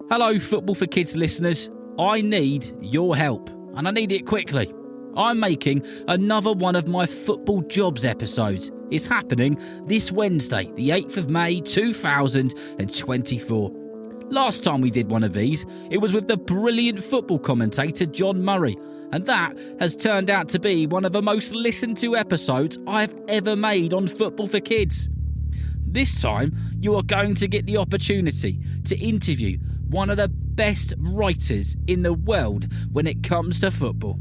Hello, Football for Kids listeners. I need your help, and I need it quickly. I'm making another one of my football jobs episodes. It's happening this Wednesday, the 8th of May 2024. Last time we did one of these, it was with the brilliant football commentator John Murray, and that has turned out to be one of the most listened to episodes I've ever made on Football for Kids. This time, you are going to get the opportunity to interview one of the best writers in the world when it comes to football.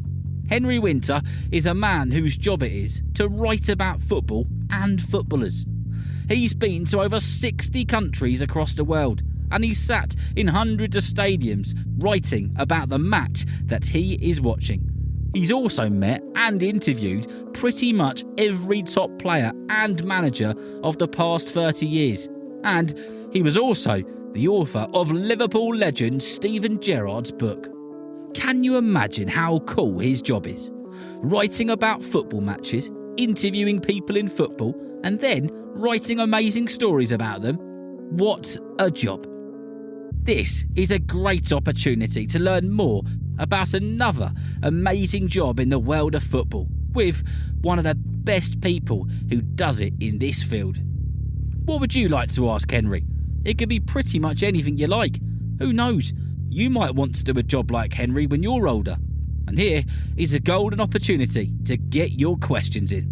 Henry Winter is a man whose job it is to write about football and footballers. He's been to over 60 countries across the world, and he's sat in hundreds of stadiums writing about the match that he is watching. He's also met and interviewed pretty much every top player and manager of the past 30 years. And he was also the author of Liverpool legend Steven Gerrard's book. Can you imagine how cool his job is? Writing about football matches, interviewing people in football, and then writing amazing stories about them? What a job. This is a great opportunity to learn more about another amazing job in the world of football with one of the best people who does it in this field. What would you like to ask Henry? It could be pretty much anything you like. Who knows? You might want to do a job like Henry when you're older. And here is a golden opportunity to get your questions in.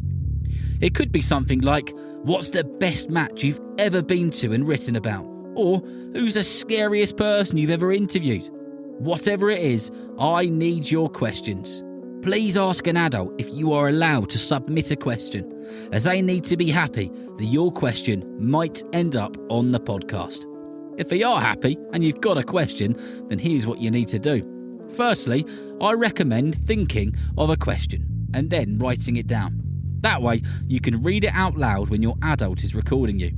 It could be something like, what's the best match you've ever been to and written about? Or who's the scariest person you've ever interviewed? Whatever it is, I need your questions. Please ask an adult if you are allowed to submit a question, as they need to be happy that your question might end up on the podcast. If they are happy and you've got a question, then here's what you need to do. Firstly, I recommend thinking of a question and then writing it down. That way, you can read it out loud when your adult is recording you.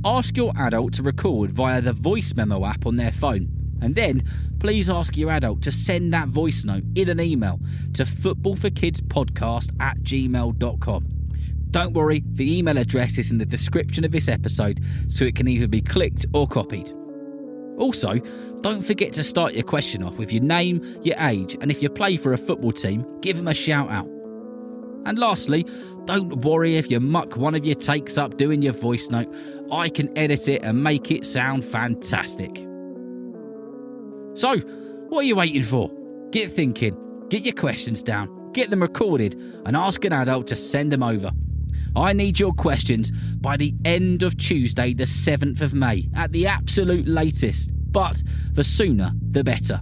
Ask your adult to record via the voice memo app on their phone. And then, please ask your adult to send that voice note in an email to FootballForKidspodcast@gmail.com. Don't worry, the email address is in the description of this episode, so it can either be clicked or copied. Also, don't forget to start your question off with your name, your age, and if you play for a football team, give them a shout out. And lastly, don't worry if you muck one of your takes up doing your voice note. I can edit it and make it sound fantastic. So, what are you waiting for? Get thinking, get your questions down, get them recorded, and ask an adult to send them over. I need your questions by the end of Tuesday, the 7th of May, at the absolute latest. But the sooner, the better.